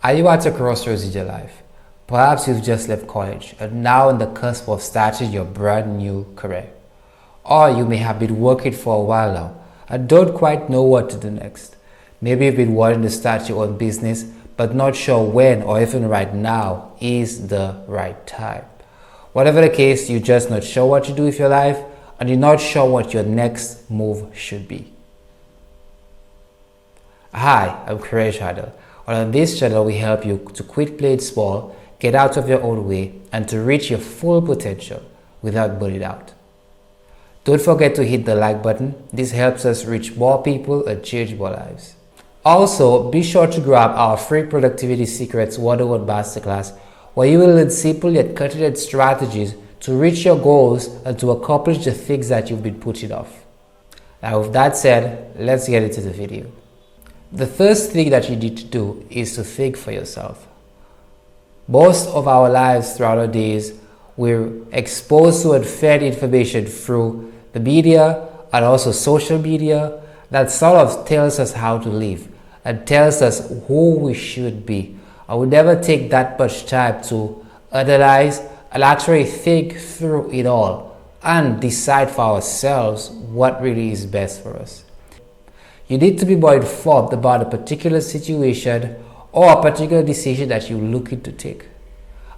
Are you at a crossroads in your life? Perhaps you've just left college and now on the cusp of starting your brand new career. Or you may have been working for a while now and don't quite know what to do next. Maybe you've been wanting to start your own business but not sure when or even right now is the right time. Whatever the case, you're just not sure what to do with your life and you're not sure what your next move should be. Hi, I'm Career Shadow. On this channel, we help you to quit playing small, get out of your own way, and to reach your full potential without burning out. Don't forget to hit the like button. This helps us reach more people and change more lives. Also, be sure to grab our free Productivity Secrets 101 Masterclass, where you will learn simple yet cutting-edge strategies to reach your goals and to accomplish the things that you've been putting off. Now, with that said, let's get into the video. The first thing that you need to do is to think for yourself. Most of our lives throughout our days, we're exposed to and fed information through the media and also social media that sort of tells us how to live and tells us who we should be. I would never take that much time to analyze and actually think through it all and decide for ourselves what really is best for us. You need to be more informed about a particular situation or a particular decision that you're looking to take,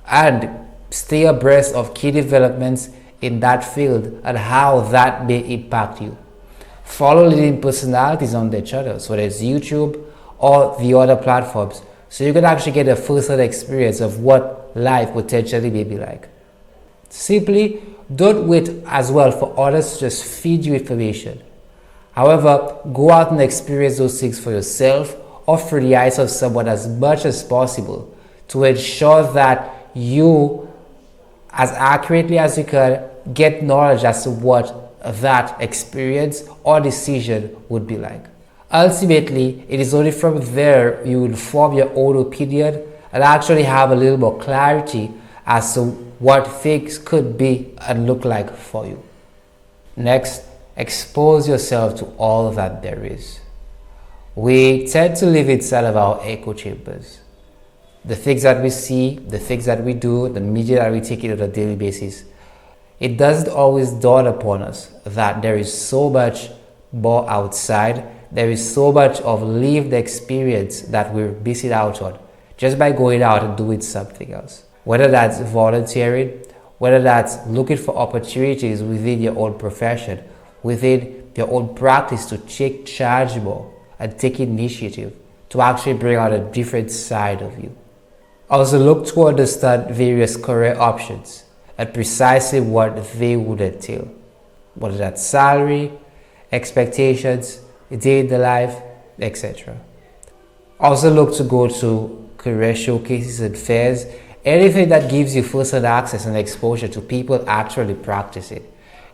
and stay abreast of key developments in that field and how that may impact you. Follow leading personalities on their channels, whether it's YouTube or the other platforms, so you can actually get a first-hand experience of what life potentially may be like. Simply don't wait as well for others to just feed you information. However, go out and experience those things for yourself or through the eyes of someone as much as possible to ensure that you, as accurately as you can, get knowledge as to what that experience or decision would be like. Ultimately, it is only from there you will form your own opinion and actually have a little more clarity as to what things could be and look like for you. Next, expose yourself to all that there is. We tend to live inside of our echo chambers. The things that we see, the things that we do, the media that we take in on a daily basis, it doesn't always dawn upon us that there is so much more outside. There is so much of lived experience that we're missing out on just by going out and doing something else. Whether that's volunteering, whether that's looking for opportunities within your own profession, within your own practice to take charge more and take initiative to actually bring out a different side of you. Also look to understand various career options and precisely what they would entail, whether that's salary, expectations, day in the life, etc. Also look to go to career showcases and fairs, anything that gives you first-hand access and exposure to people actually practicing.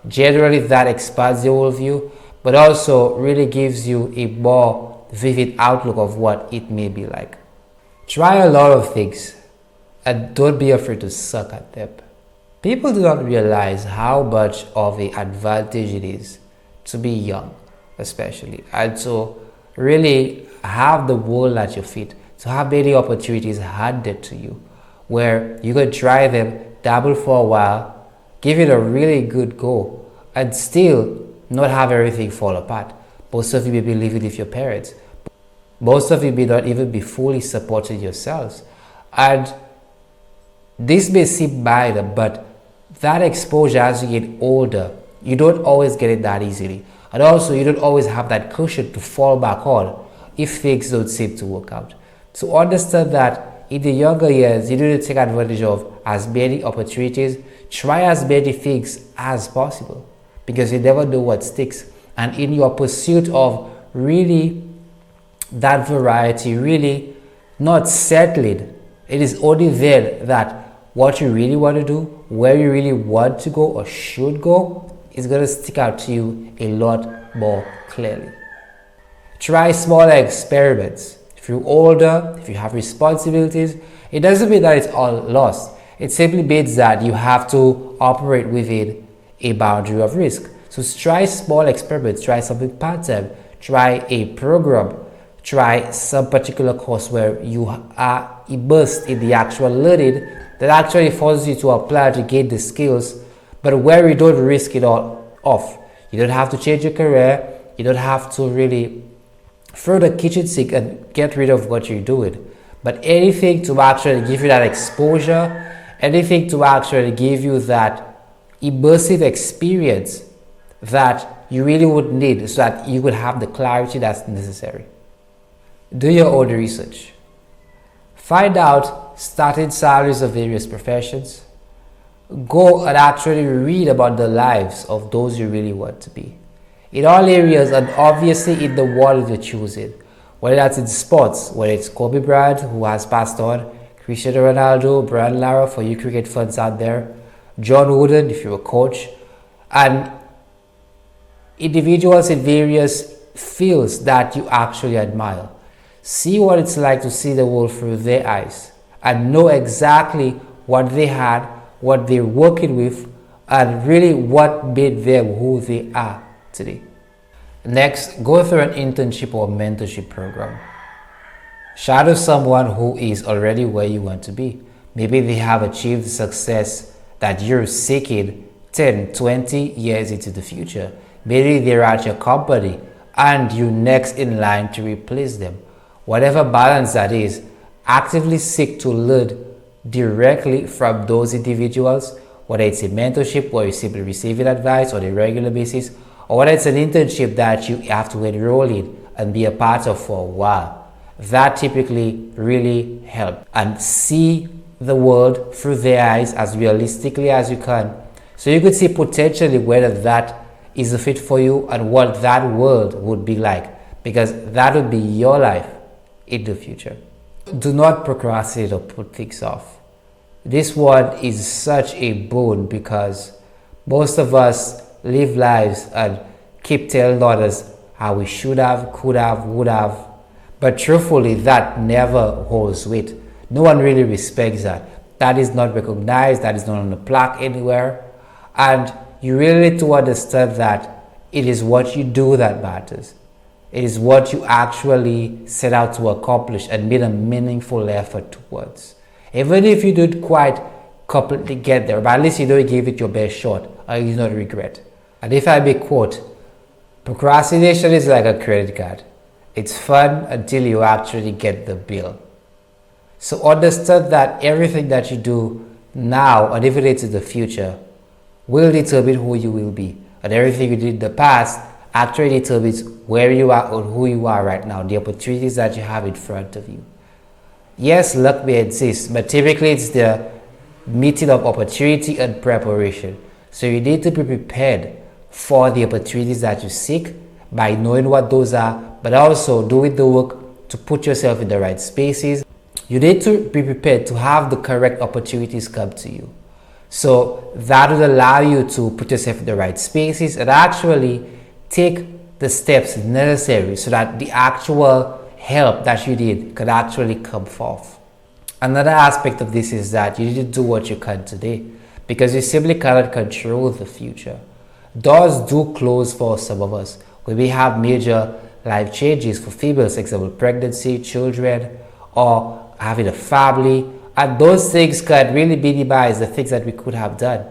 Generally, that expands your worldview, but also really gives you a more vivid outlook of what it may be like. Try a lot of things and don't be afraid to suck at them. People do not realize how much of an advantage it is to be young, especially, and to really have the world at your feet, to have many opportunities handed to you, where you can try them, dabble for a while, give it a really good go, and still not have everything fall apart. Most of you may be living with your parents. Most of you may not even be fully supporting yourselves. And this may seem minor, but that exposure as you get older, you don't always get it that easily. And also, you don't always have that cushion to fall back on if things don't seem to work out. So understand that in the younger years, you need to take advantage of as many opportunities, try as many things as possible, because you never know what sticks. And in your pursuit of really that variety, really not settling, it is only then that what you really want to do, where you really want to go or should go, is going to stick out to you a lot more clearly. Try smaller experiments. If you're older, if you have responsibilities, it doesn't mean that it's all lost. It simply means that you have to operate within a boundary of risk. So try small experiments, try something part-time, try a program, try some particular course where you are immersed in the actual learning that actually forces you to apply to gain the skills, but where you don't risk it all off. You don't have to change your career. You don't have to really throw the kitchen sink and get rid of what you're doing. But anything to actually give you that exposure, anything to actually give you that immersive experience that you really would need so that you would have the clarity that's necessary. Do your own research. Find out starting salaries of various professions. Go and actually read about the lives of those you really want to be. In all areas, and obviously in the world you're choosing. Whether that's in sports, whether it's Kobe Bryant, who has passed on, Cristiano Ronaldo, Brian Lara for you cricket fans out there, John Wooden if you're a coach, and individuals in various fields that you actually admire. See what it's like to see the world through their eyes and know exactly what they had, what they're working with, and really what made them who they are today. Next, go through an internship or mentorship program. Shadow someone who is already where you want to be. Maybe they have achieved the success that you're seeking 10, 20 years into the future. Maybe they're at your company and you're next in line to replace them. Whatever balance that is, actively seek to learn directly from those individuals, whether it's a mentorship where you're simply receiving advice on a regular basis, or whether it's an internship that you have to enroll in and be a part of for a while. That typically really helps. And see the world through their eyes as realistically as you can. So you could see potentially whether that is a fit for you and what that world would be like. Because that would be your life in the future. Do not procrastinate or put things off. This one is such a boon because most of us live lives and keep telling others how we should have, could have, would have. But truthfully, that never holds weight. No one really respects that. That is not recognized, that is not on the plaque anywhere. And you really need to understand that it is what you do that matters. It is what you actually set out to accomplish and made a meaningful effort towards. Even if you didn't quite completely get there, but at least you don't give it your best shot and you don't regret. And if I may quote, procrastination is like a credit card. It's fun until you actually get the bill. So understand that everything that you do now and even into the future will determine who you will be. And everything you did in the past actually determines where you are or who you are right now, the opportunities that you have in front of you. Yes, luck may exist, but typically it's the meeting of opportunity and preparation. So you need to be prepared for the opportunities that you seek by knowing what those are, but also doing the work to put yourself in the right spaces. You need to be prepared to have the correct opportunities come to you. So that will allow you to put yourself in the right spaces and actually take the steps necessary so that the actual help that you need can actually come forth. Another aspect of this is that you need to do what you can today because you simply cannot control the future. Doors do close for some of us. We may have major life changes for females, for example, pregnancy, children, or having a family, and those things can really minimize the things that we could have done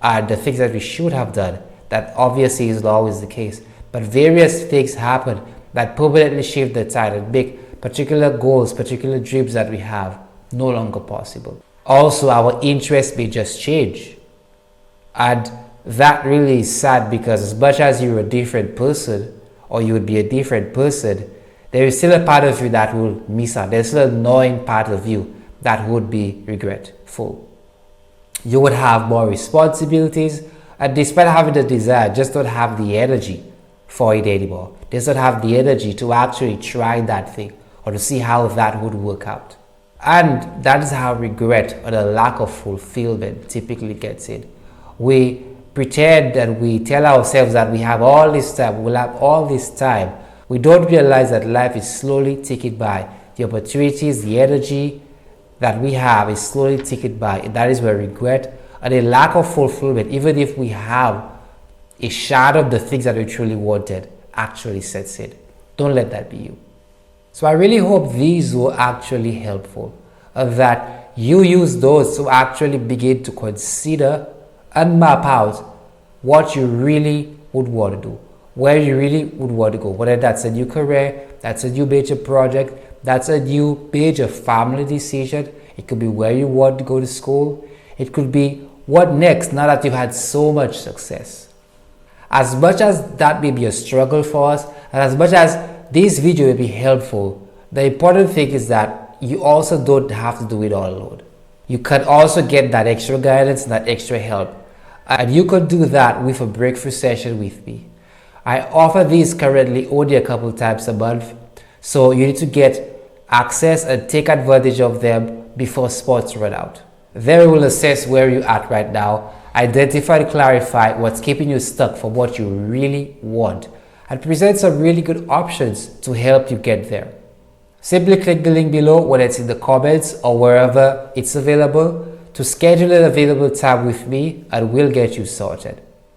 and the things that we should have done. That obviously is not always the case, but various things happen that permanently shift the tide and make particular goals, particular dreams that we have no longer possible. Also, our interests may just change, and that really is sad because as much as you're a different person or you would be a different person, there is still a part of you that will miss out. There's still a gnawing part of you that would be regretful. You would have more responsibilities, and despite having the desire, just don't have the energy for it anymore. Just don't have the energy to actually try that thing or to see how that would work out. And that is how regret or the lack of fulfillment typically gets in. We pretend and we tell ourselves that we have all this time, we'll have all this time. We don't realize that life is slowly ticking by. The opportunities, the energy that we have is slowly ticking by. And that is where regret and a lack of fulfillment, even if we have a shadow of the things that we truly wanted, actually sets in. Don't let that be you. So I really hope these were actually helpful, that you use those to actually begin to consider and map out what you really would want to do, where you really would want to go, whether that's a new career, that's a new major project, that's a new major family decision. It could be where you want to go to school. It could be what next now that you've had so much success. As much as that may be a struggle for us, and as much as this video may be helpful, the important thing is that you also don't have to do it all alone. You can also get that extra guidance and that extra help. And you could do that with a breakthrough session with me. I offer these currently only a couple times a month, so you need to get access and take advantage of them before spots run out. There we will assess where you're at right now, identify and clarify what's keeping you stuck from what you really want, and present some really good options to help you get there. Simply click the link below, whether it's in the comments or wherever it's available, to schedule an available time with me, and we'll get you sorted.